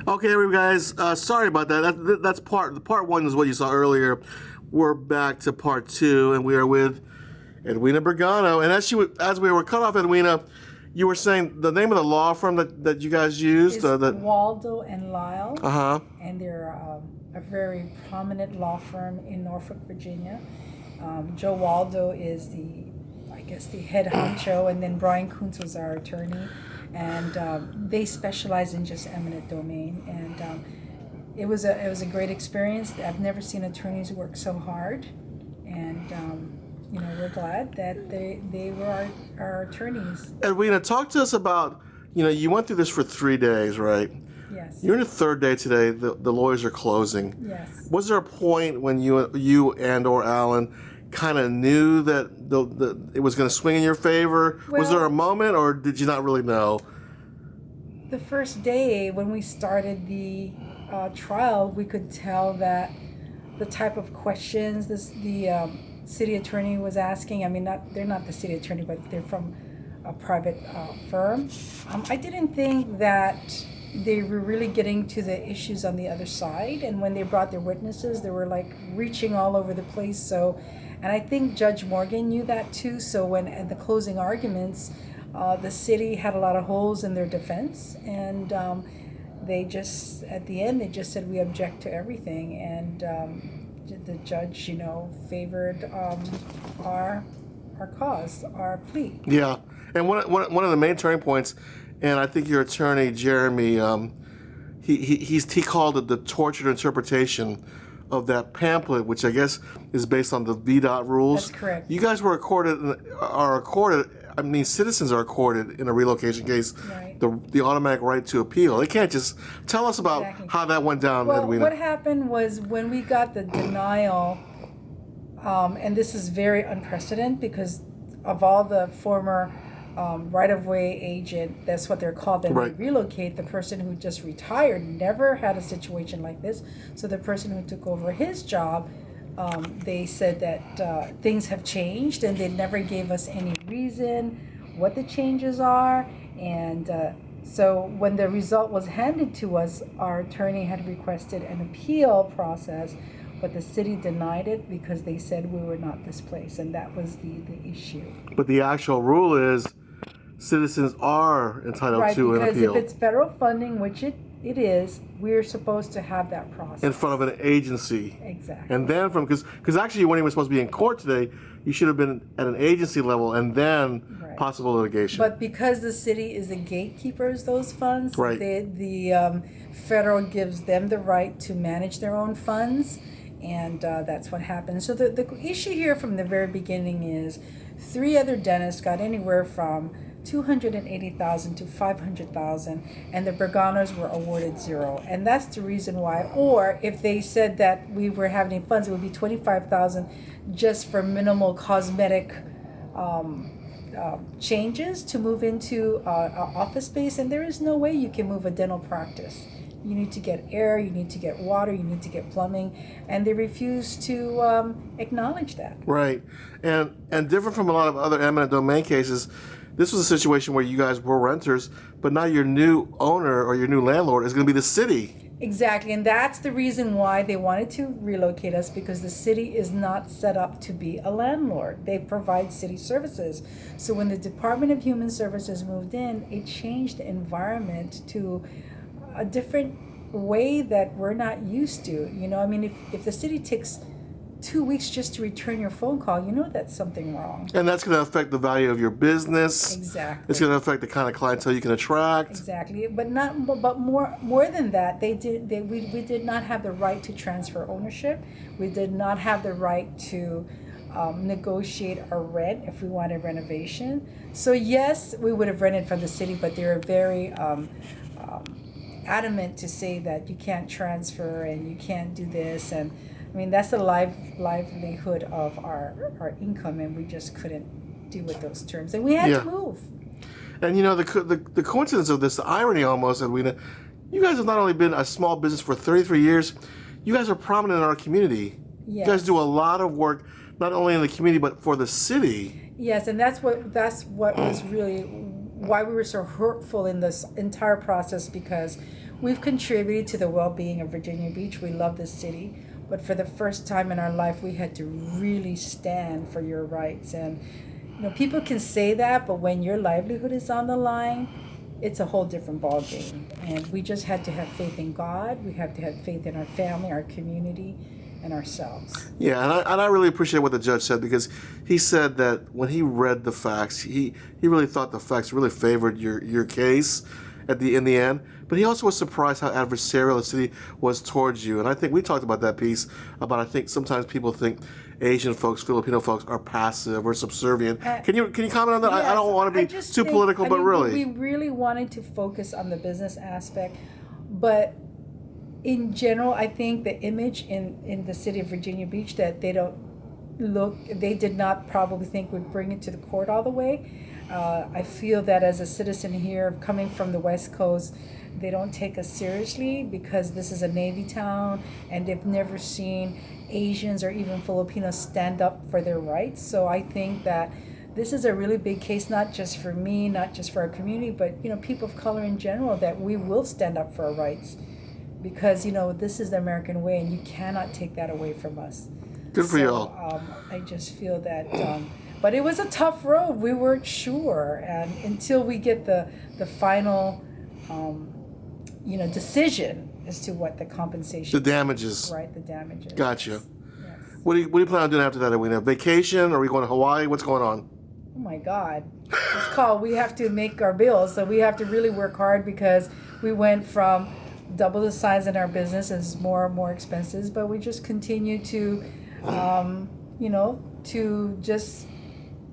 Okay, everybody, guys. Sorry about that. That's part one is what you saw earlier. We're back to part two, and we are with Edwina Bergano. And as we were cut off, Edwina, you were saying the name of the law firm that you guys used. It's Waldo and Lyle. Uh-huh. And they're a very prominent law firm in Norfolk, Virginia. Joe Waldo is the head honcho, and then Brian Kuntz was our attorney. And they specialize in just eminent domain. And it was a great experience. I've never seen attorneys work so hard. And we're glad that they were our attorneys. Edwina, talk to us about, you went through this for 3 days, right? Yes. You're in the third day today. The lawyers are closing. Yes. Was there a point when you and or Alan kind of knew that it was going to swing in your favor? Well, was there a moment, or did you not really know? The first day when we started the trial, we could tell that the type of questions the city attorney was asking. I mean, they're not the city attorney, but they're from a private firm. I didn't think that they were really getting to the issues on the other side. And when they brought their witnesses, they were like reaching all over the place. So, and I think Judge Morgan knew that too. So when at the closing arguments, the city had a lot of holes in their defense, and they just, at the end, they just said, we object to everything. And the judge, favored our cause, our plea. Yeah, and one of the main turning points, and I think your attorney Jeremy, he called it the tortured interpretation of that pamphlet, which I guess is based on the VDOT rules. That's correct. You guys are accorded. I mean, citizens are accorded in a relocation case, Right. the automatic right to appeal. They can't just tell us about Exactly. how that went down, Well, Edwina. what happened was when we got the denial, and this is very unprecedented because of all the former right-of-way agent, that's what they're called, then Right. they relocate. The person who just retired never had a situation like this. So the person who took over his job, they said that things have changed, and they never gave us any reason what the changes are. And so when the result was handed to us, our attorney had requested an appeal process, but the city denied it because they said we were not displaced, and that was the issue. But the actual rule is citizens are entitled Right, to an because appeal if it's federal funding, which it is, we're supposed to have that process. in front of an agency. Exactly. And then because actually you weren't even supposed to be in court today, you should have been at an agency level and then Right. possible litigation. But because the city is the gatekeepers, those funds, Right. the federal gives them the right to manage their own funds, and that's what happened. So the issue here from the very beginning is 3 other dentists got anywhere from $280,000 to $500,000, and the Berganos were awarded 0. And that's the reason why. Or if they said that we were having funds, it would be $25,000 just for minimal cosmetic changes to move into office space. And there is no way you can move a dental practice. You need to get air, you need to get water, you need to get plumbing, and they refuse to acknowledge that. Right. And different from a lot of other eminent domain cases, this was a situation where you guys were renters, but now your new owner or your new landlord is going to be the city. Exactly, and that's the reason why they wanted to relocate us, because the city is not set up to be a landlord. They provide city services. So when the Department of Human Services moved in, it changed the environment to a different way that we're not used to. I mean, if the city takes 2 weeks just to return your phone call, that's something wrong. And that's going to affect the value of your business. Exactly. It's going to affect the kind of clientele you can attract. Exactly, but more than that, we did not have the right to transfer ownership. We did not have the right to negotiate our rent if we wanted renovation. So yes, we would have rented from the city, but they were very adamant to say that you can't transfer and you can't do this. And I mean, that's the livelihood of our income, and we just couldn't deal with those terms, and we had to move. And the coincidence of this, the irony almost, Edwina, you guys have not only been a small business for 33 years, you guys are prominent in our community. Yes. You guys do a lot of work, not only in the community, but for the city. Yes, and that's what was really why we were so hurtful in this entire process, because we've contributed to the well-being of Virginia Beach. We love this city, but for the first time in our life, we had to really stand for your rights. And people can say that, but when your livelihood is on the line, it's a whole different ballgame. And we just had to have faith in God. We have to have faith in our family, our community, and ourselves. Yeah, and I really appreciate what the judge said, because he said that when he read the facts, he really thought the facts really favored your case in the end. But he also was surprised how adversarial the city was towards you. And I think we talked about that piece about, I think sometimes people think Asian folks, Filipino folks are passive or subservient. Can you comment on that? Yes, I don't want to be too political, but really. We really wanted to focus on the business aspect, but in general, I think the image in the city of Virginia Beach that they did not probably think would bring it to the court all the way. I feel that as a citizen here, coming from the West Coast, they don't take us seriously because this is a Navy town and they've never seen Asians or even Filipinos stand up for their rights. So I think that this is a really big case, not just for me, not just for our community, but people of color in general, that we will stand up for our rights. Because this is the American way, and you cannot take that away from us. Good for y'all. I just feel that, but it was a tough road. We weren't sure, and until we get the final, decision as to what the compensation. The damages. Right, the damages. Gotcha. Yes. What do you plan on doing after that, Edwina? Vacation? Are we going to Hawaii? What's going on? Oh my God, it's called. We have to make our bills, so we have to really work hard because we went from double the size in our business as more and more expenses, but we just continue to to just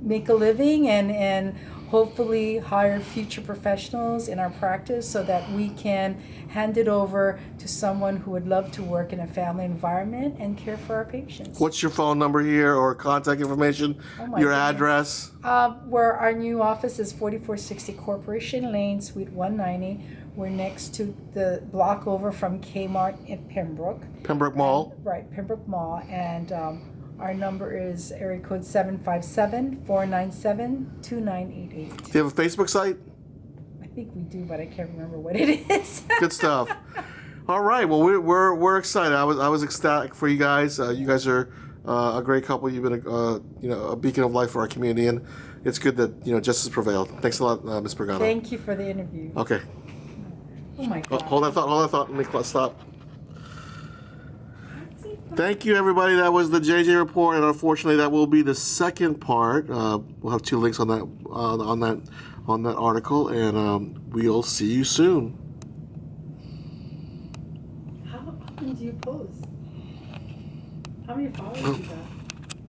make a living and hopefully hire future professionals in our practice so that we can hand it over to someone who would love to work in a family environment and care for our patients. What's your phone number here or contact information? Your address? Where our new office is 4460 Corporation Lane, Suite 190. We're next to the block over from Kmart in Pembroke. Pembroke Mall? Right, Pembroke Mall. And our number is area code 757-497-2988. Do you have a Facebook site? I think we do, but I can't remember what it is. Good stuff. All right. Well, we're excited. I was ecstatic for you guys. You guys are a great couple. You've been a beacon of light for our community, and it's good that justice prevailed. Thanks a lot, Ms. Bergano. Thank you for the interview. Okay. Oh my God. Hold that thought. Let me stop. Thank you, everybody. That was the JJ report, and unfortunately, that will be the second part. We'll have 2 links on that article, and we'll see you soon. How often do you post? How many followers you got?